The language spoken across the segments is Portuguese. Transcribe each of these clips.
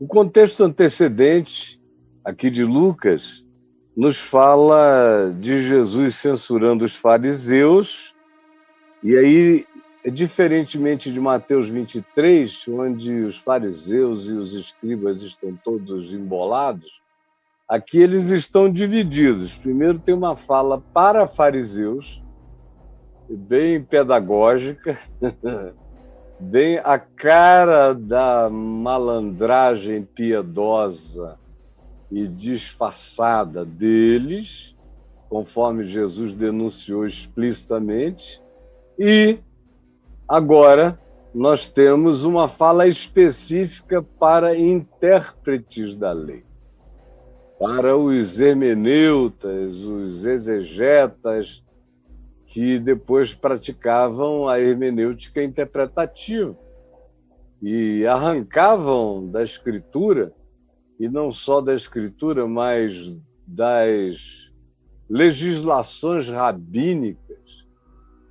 O contexto antecedente, aqui de Lucas, nos fala de Jesus censurando os fariseus, e aí, diferentemente de Mateus 23, onde os fariseus e os escribas estão todos embolados, aqui eles estão divididos. Primeiro tem uma fala para fariseus, bem pedagógica, bem a cara da malandragem piedosa e disfarçada deles, conforme Jesus denunciou explicitamente. E agora nós temos uma fala específica para intérpretes da lei, para os hermeneutas, os exegetas, que depois praticavam a hermenêutica interpretativa e arrancavam da Escritura, e não só da Escritura, mas das legislações rabínicas,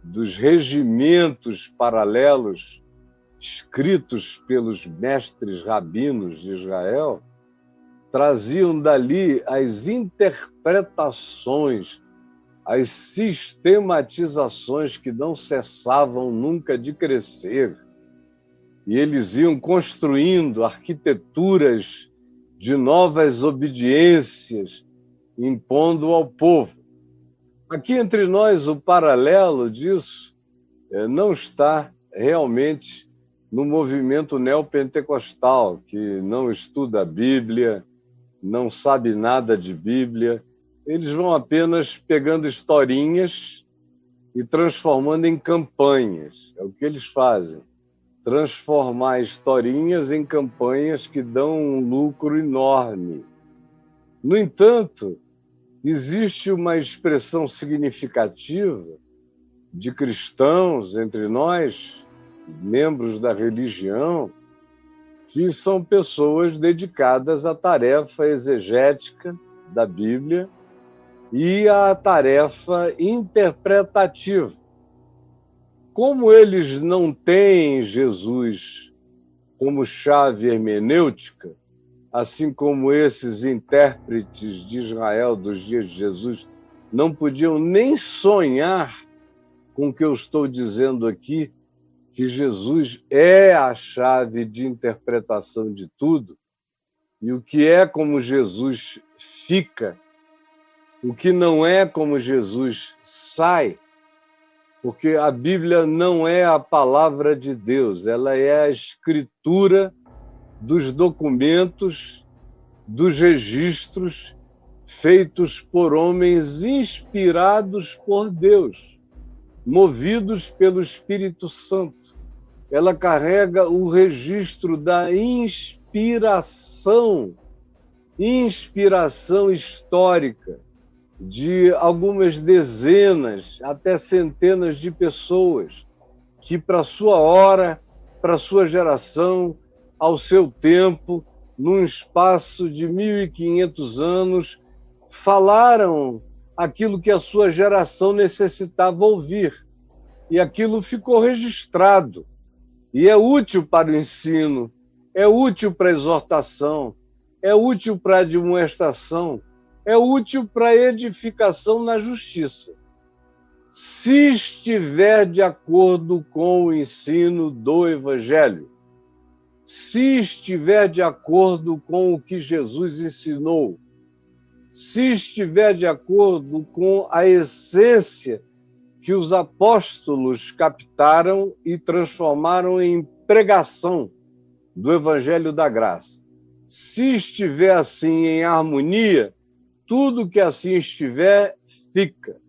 dos regimentos paralelos escritos pelos mestres rabinos de Israel, traziam dali as interpretações, as sistematizações que não cessavam nunca de crescer. E eles iam construindo arquiteturas de novas obediências, impondo ao povo. Aqui entre nós, o paralelo disso não está realmente no movimento neopentecostal, que não estuda a Bíblia, não sabe nada de Bíblia. Eles vão apenas pegando historinhas e transformando em campanhas. É o que eles fazem. Transformar historinhas em campanhas que dão um lucro enorme. No entanto, existe uma expressão significativa de cristãos entre nós, membros da religião, que são pessoas dedicadas à tarefa exegética da Bíblia e à tarefa interpretativa. Como eles não têm Jesus como chave hermenêutica, assim como esses intérpretes de Israel dos dias de Jesus não podiam nem sonhar com o que eu estou dizendo aqui, que Jesus é a chave de interpretação de tudo, e o que é como Jesus fica, o que não é como Jesus sai, porque a Bíblia não é a palavra de Deus, ela é a escritura dos documentos, dos registros feitos por homens inspirados por Deus, movidos pelo Espírito Santo. Ela carrega o registro da inspiração histórica de algumas dezenas, até centenas de pessoas que, para sua hora, para sua geração, ao seu tempo, num espaço de 1.500 anos, falaram aquilo que a sua geração necessitava ouvir. E aquilo ficou registrado. E é útil para o ensino, é útil para a exortação, é útil para a admoestação, é útil para a edificação na justiça. Se estiver de acordo com o ensino do Evangelho, se estiver de acordo com o que Jesus ensinou, se estiver de acordo com a essência que os apóstolos captaram e transformaram em pregação do Evangelho da Graça. Se estiver assim em harmonia, tudo que assim estiver, fica.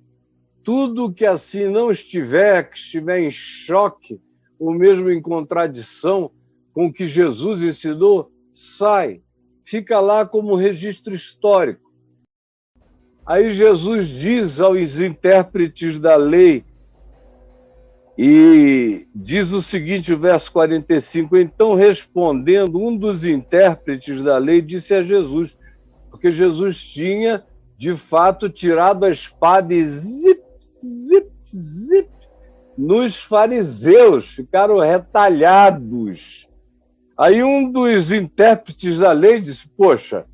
Tudo que assim não estiver, que estiver em choque, ou mesmo em contradição com o que Jesus ensinou, sai. Fica lá como registro histórico. Aí Jesus diz aos intérpretes da lei, e diz o seguinte, o verso 45, então respondendo, um dos intérpretes da lei disse a Jesus, porque Jesus tinha, de fato, tirado a espada e zip, zip, zip, nos fariseus, ficaram retalhados Aí um dos intérpretes da lei disse: poxa,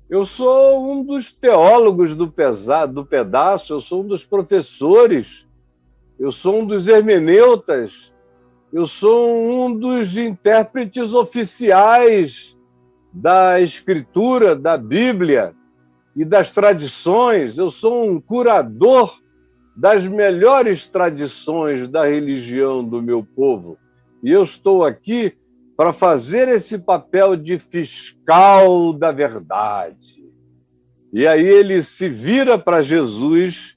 eu sou um dos teólogos do pedaço, eu sou um dos professores, eu sou um dos hermeneutas, eu sou um dos intérpretes oficiais da Escritura, da Bíblia e das tradições, eu sou um curador das melhores tradições da religião do meu povo. E eu estou aqui para fazer esse papel de fiscal da verdade. E aí ele se vira para Jesus,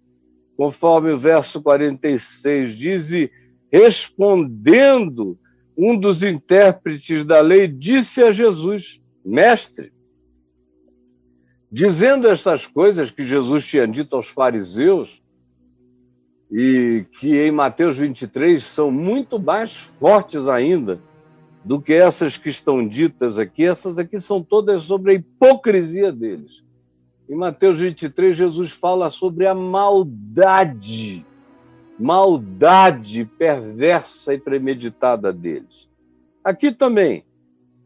conforme o verso 46 diz, e respondendo, um dos intérpretes da lei disse a Jesus: Mestre, dizendo estas coisas que Jesus tinha dito aos fariseus, e que em Mateus 23 são muito mais fortes ainda do que essas que estão ditas aqui. Essas aqui são todas sobre a hipocrisia deles. Em Mateus 23, Jesus fala sobre a maldade perversa e premeditada deles. Aqui também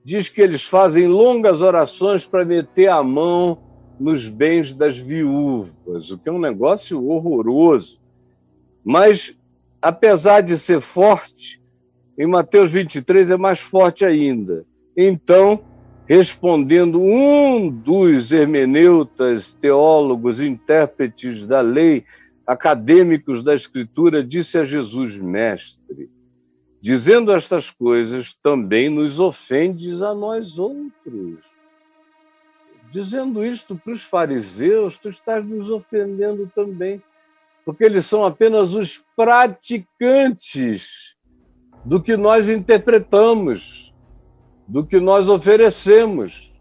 diz que eles fazem longas orações para meter a mão nos bens das viúvas, o que é um negócio horroroso. Mas, apesar de ser forte, em Mateus 23 é mais forte ainda. Então, respondendo um dos hermeneutas, teólogos, intérpretes da lei, acadêmicos da Escritura, disse a Jesus: Mestre, dizendo estas coisas, também nos ofendes a nós outros. Dizendo isto para os fariseus, tu estás nos ofendendo também, porque eles são apenas os praticantes do que nós interpretamos, do que nós oferecemos.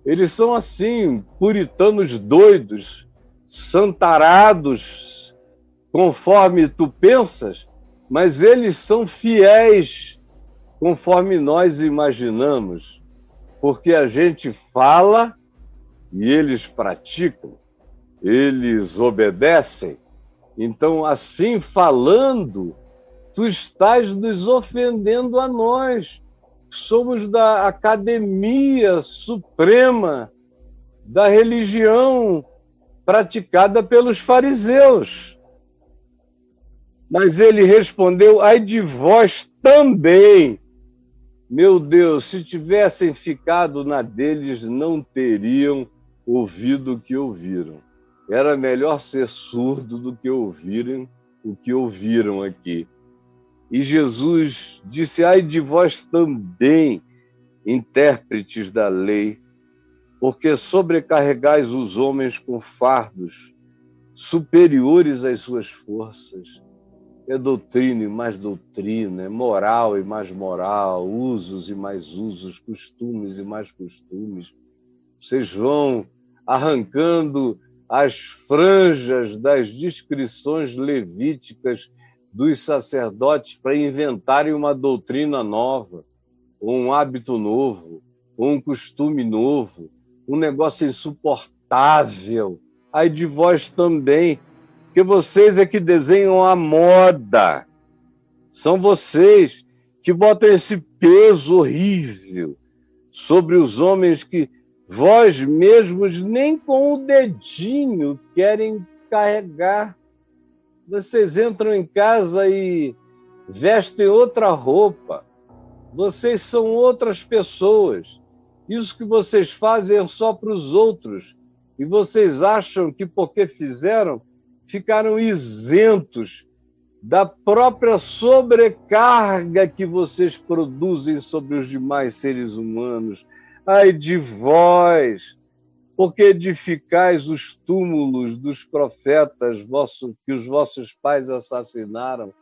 Eles são assim, puritanos doidos, santarados, conforme tu pensas, mas eles são fiéis, conforme nós imaginamos, porque a gente fala e eles praticam, eles obedecem. Então, assim falando, tu estás nos ofendendo a nós. Somos da Academia Suprema da religião praticada pelos fariseus. Mas ele respondeu: ai de vós também. Meu Deus, se tivessem ficado na deles, não teriam ouvido o que ouviram. Era melhor ser surdo do que ouvirem o que ouviram aqui. E Jesus disse: ai de vós também, intérpretes da lei, porque sobrecarregais os homens com fardos superiores às suas forças. É doutrina e mais doutrina, é moral e mais moral, usos e mais usos, costumes e mais costumes. Vocês vão arrancando as franjas das descrições levíticas dos sacerdotes para inventarem uma doutrina nova, ou um hábito novo, ou um costume novo, um negócio insuportável. Ai de vós também, porque vocês é que desenham a moda. São vocês que botam esse peso horrível sobre os homens que vós mesmos nem com o dedinho querem carregar. Vocês entram em casa e vestem outra roupa. Vocês são outras pessoas. Isso que vocês fazem é só para os outros. E vocês acham que porque fizeram, ficaram isentos da própria sobrecarga que vocês produzem sobre os demais seres humanos. Ai de vós, porque edificais os túmulos dos profetas que os vossos pais assassinaram.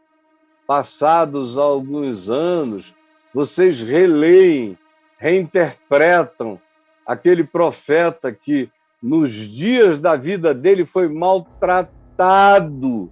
Passados alguns anos, vocês releem, reinterpretam aquele profeta que, nos dias da vida dele, foi maltratado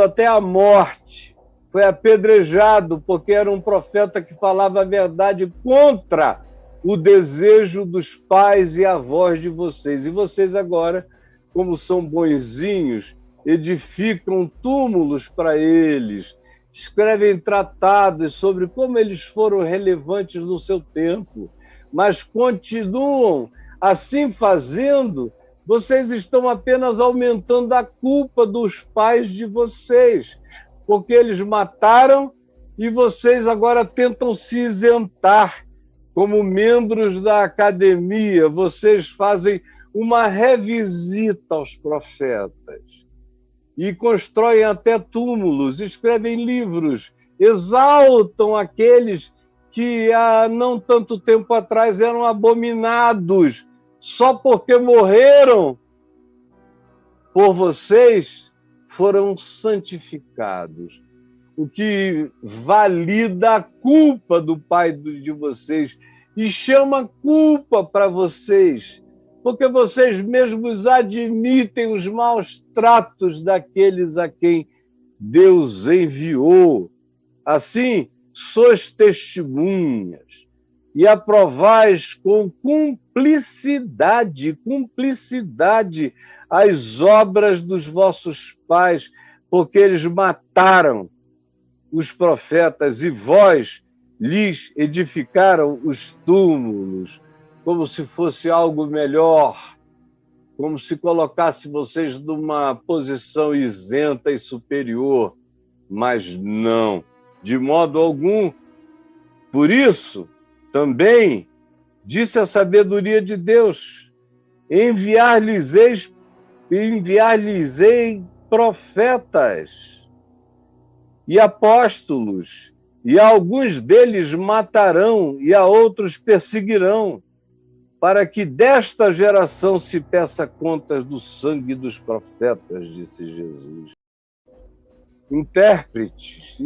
até a morte, foi apedrejado, porque era um profeta que falava a verdade contra o desejo dos pais e avós de vocês. E vocês agora, como são bonzinhos, edificam túmulos para eles, escrevem tratados sobre como eles foram relevantes no seu tempo, mas continuam assim fazendo. Vocês estão apenas aumentando a culpa dos pais de vocês, porque eles mataram e vocês agora tentam se isentar como membros da academia. Vocês fazem uma revisita aos profetas e constroem até túmulos, escrevem livros, exaltam aqueles que há não tanto tempo atrás eram abominados, só porque morreram por vocês, foram santificados. O que valida a culpa do pai de vocês e chama culpa para vocês, porque vocês mesmos admitem os maus tratos daqueles a quem Deus enviou. Assim, sois testemunhas e aprovais com cumplicidade as obras dos vossos pais, porque eles mataram os profetas e vós lhes edificaram os túmulos, como se fosse algo melhor, como se colocasse vocês numa posição isenta e superior, mas não, de modo algum. Por isso, também, disse a sabedoria de Deus, enviar-lhes-ei profetas e apóstolos, e a alguns deles matarão e a outros perseguirão, para que desta geração se peça contas do sangue dos profetas, disse Jesus. Intérpretes,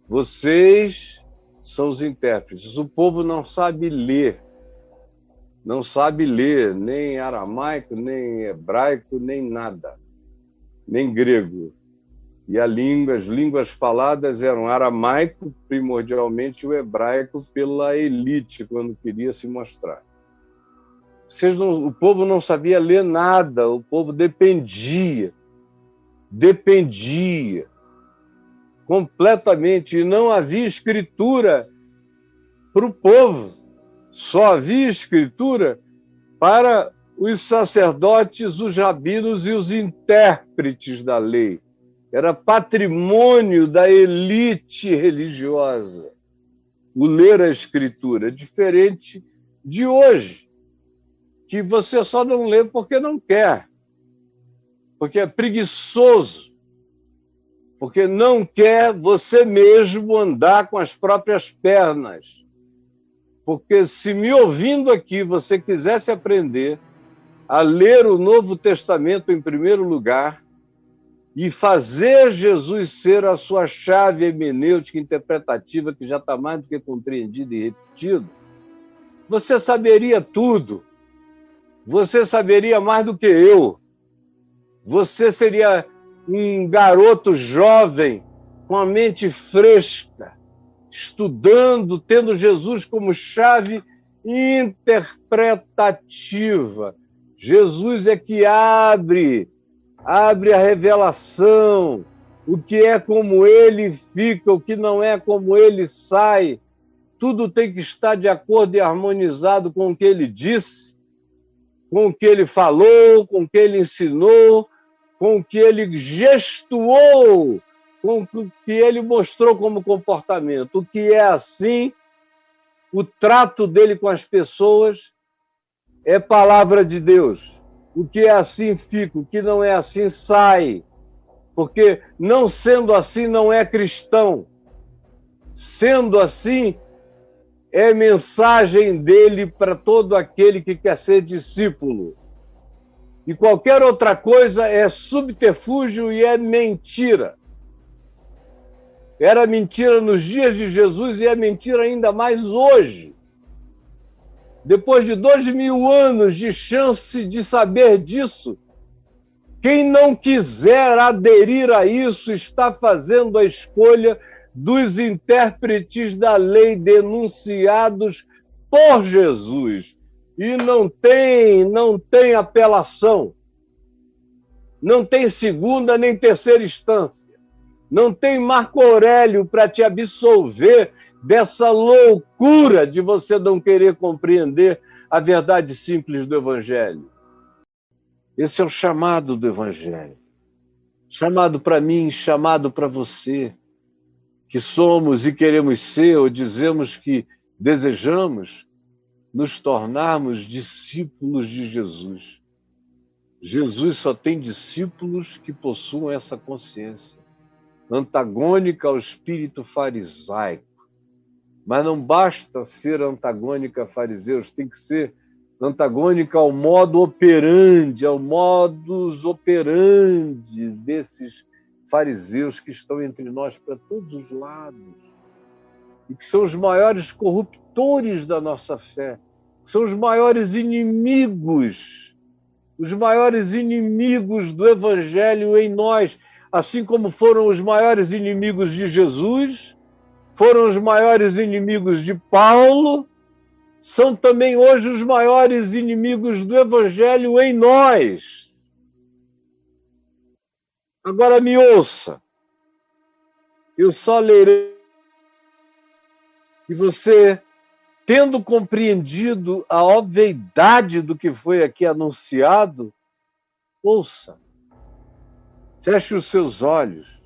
vocês são os intérpretes. O povo não sabe ler, nem aramaico, nem hebraico, nem nada, nem grego. E as línguas faladas eram aramaico, primordialmente o hebraico, pela elite, quando queria se mostrar. O povo não sabia ler nada, o povo dependia completamente, e não havia escritura para o povo, só havia escritura para os sacerdotes, os rabinos e os intérpretes da lei. Era patrimônio da elite religiosa o ler a Escritura, diferente de hoje, que você só não lê porque não quer, porque é preguiçoso, porque não quer você mesmo andar com as próprias pernas. Porque se me ouvindo aqui você quisesse aprender a ler o Novo Testamento em primeiro lugar, e fazer Jesus ser a sua chave hermenêutica interpretativa, que já está mais do que compreendido e repetido, você saberia tudo. Você saberia mais do que eu. Você seria um garoto jovem, com a mente fresca, estudando, tendo Jesus como chave interpretativa. Jesus é que abre a revelação, o que é como ele fica, o que não é como ele sai. Tudo tem que estar de acordo e harmonizado com o que ele disse, com o que ele falou, com o que ele ensinou, com o que ele gestuou, com o que ele mostrou como comportamento. O que é assim, o trato dele com as pessoas é palavra de Deus. O que é assim fica, o que não é assim sai. Porque não sendo assim não é cristão. Sendo assim, é mensagem dele para todo aquele que quer ser discípulo. E qualquer outra coisa é subterfúgio e é mentira. Era mentira nos dias de Jesus e é mentira ainda mais hoje. Depois de 2000 anos de chance de saber disso, quem não quiser aderir a isso está fazendo a escolha dos intérpretes da lei denunciados por Jesus. E não tem apelação. Não tem segunda nem terceira instância. Não tem Marco Aurélio para te absolver dessa loucura de você não querer compreender a verdade simples do Evangelho. Esse é o chamado do Evangelho. Chamado para mim, chamado para você, que somos e queremos ser, ou dizemos que desejamos nos tornarmos discípulos de Jesus. Jesus só tem discípulos que possuam essa consciência, antagônica ao espírito farisaico. Mas não basta ser antagônica a fariseus, tem que ser antagônica ao modo operandi, ao modus operandi desses fariseus que estão entre nós para todos os lados e que são os maiores corruptores da nossa fé, são os maiores inimigos do Evangelho em nós, assim como foram os maiores inimigos de Jesus, foram os maiores inimigos de Paulo, são também hoje os maiores inimigos do Evangelho em nós. Agora me ouça, eu só lerei e você, tendo compreendido a obviedade do que foi aqui anunciado, ouça, feche os seus olhos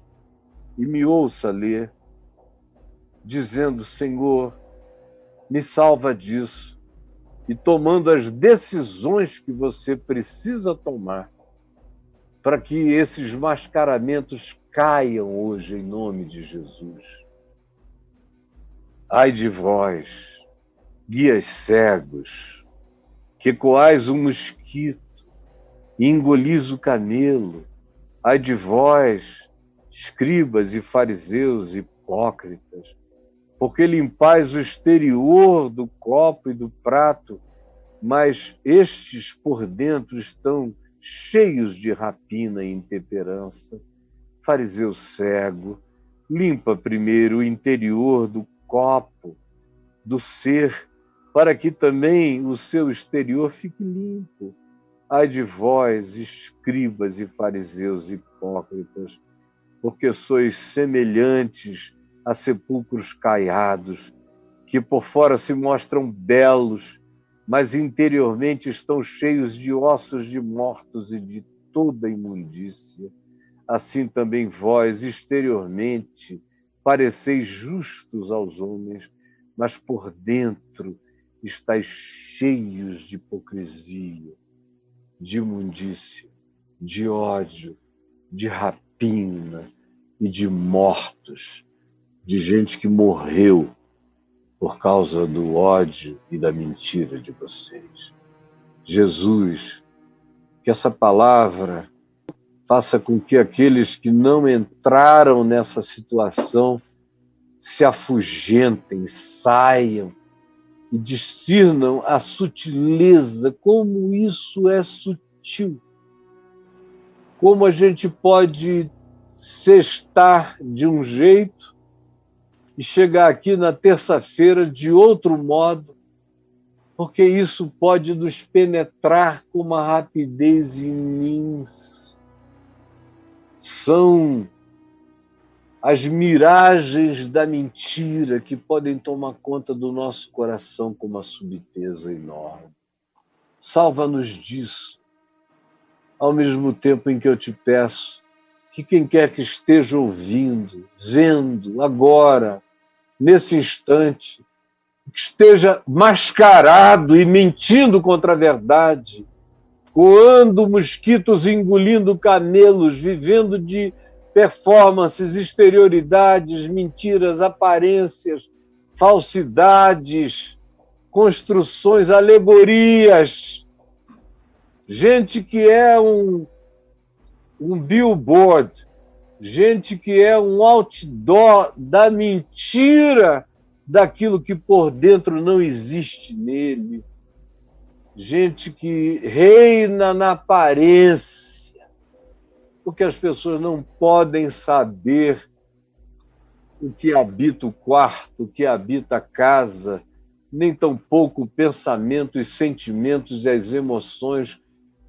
e me ouça ler, dizendo: Senhor, me salva disso, e tomando as decisões que você precisa tomar para que esses mascaramentos caiam hoje em nome de Jesus. Ai de vós, guias cegos, que coais o mosquito e engolis o camelo. Ai de vós, escribas e fariseus hipócritas, porque limpais o exterior do copo e do prato, mas estes por dentro estão cheios de rapina e intemperança. Fariseu cego, limpa primeiro o interior do copo, do ser, para que também o seu exterior fique limpo. Ai de vós, escribas e fariseus hipócritas, porque sois semelhantes a sepulcros caiados, que por fora se mostram belos, mas interiormente estão cheios de ossos de mortos e de toda imundícia. Assim também vós, exteriormente, pareceis justos aos homens, mas por dentro estáis cheios de hipocrisia, de imundícia, de ódio, de rapina e de mortos, de gente que morreu por causa do ódio e da mentira de vocês. Jesus, que essa palavra faça com que aqueles que não entraram nessa situação se afugentem, saiam e discernam a sutileza, como isso é sutil. Como a gente pode sextar de um jeito e chegar aqui na terça-feira de outro modo, porque isso pode nos penetrar com uma rapidez imensa. São as miragens da mentira que podem tomar conta do nosso coração com uma subtileza enorme. Salva-nos disso, ao mesmo tempo em que eu te peço que quem quer que esteja ouvindo, vendo, agora, nesse instante, que esteja mascarado e mentindo contra a verdade, coando mosquitos, engolindo camelos, vivendo de performances, exterioridades, mentiras, aparências, falsidades, construções, alegorias. Gente que é um billboard, gente que é um outdoor da mentira, daquilo que por dentro não existe nele. Gente que reina na aparência, porque as pessoas não podem saber o que habita o quarto, o que habita a casa, nem tampouco o pensamento, os sentimentos e as emoções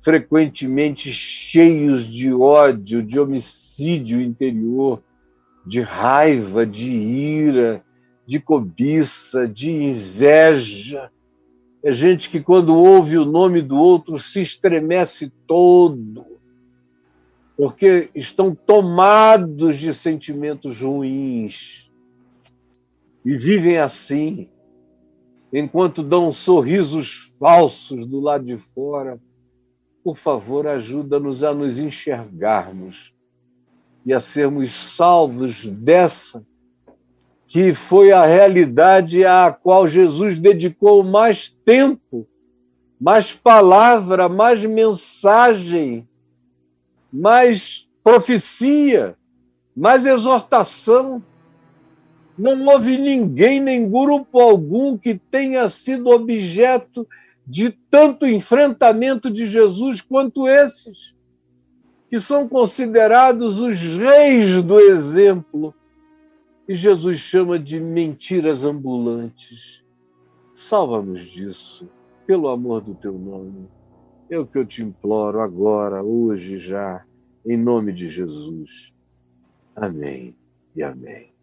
frequentemente cheios de ódio, de homicídio interior, de raiva, de ira, de cobiça, de inveja. É gente que, quando ouve o nome do outro, se estremece todo, porque estão tomados de sentimentos ruins e vivem assim, enquanto dão sorrisos falsos do lado de fora. Por favor, ajuda-nos a nos enxergarmos e a sermos salvos dessa que foi a realidade à qual Jesus dedicou mais tempo, mais palavra, mais mensagem, mais profecia, mais exortação. Não houve ninguém, nem grupo algum, que tenha sido objeto de tanto enfrentamento de Jesus quanto esses, que são considerados os reis do exemplo. E Jesus chama de mentiras ambulantes. Salva-nos disso, pelo amor do teu nome. É o que eu te imploro agora, hoje já, em nome de Jesus. Amém e amém.